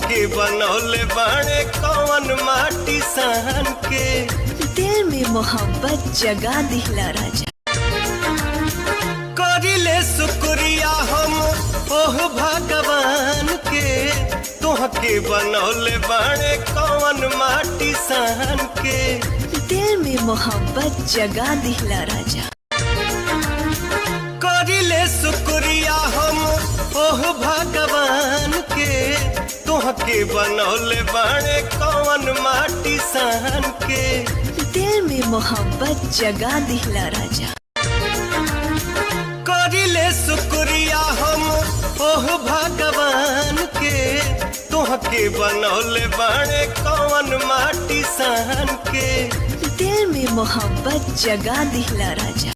तोहके बनौले बाड़े कौन माटी सान के। दिल में मोहब्बत जगा दिहला राजा। करिले शुक्रिया हम ओह भगवान के, तोहके बनौले बाड़े कौन माटी सान के। दिल में मोहब्बत जगा दिहला राजा। करिले शुक्रिया हम ओह भगवान के, तोहके बनौले बाड़े कौन माटी सान के। दिल में मोहब्बत जगा दिहला राजा। करिले शुक्रिया हम ओह भगवान के, तोहके बनौले बाड़े कौन माटी सान के। दिल में मोहब्बत जगा दिहला राजा।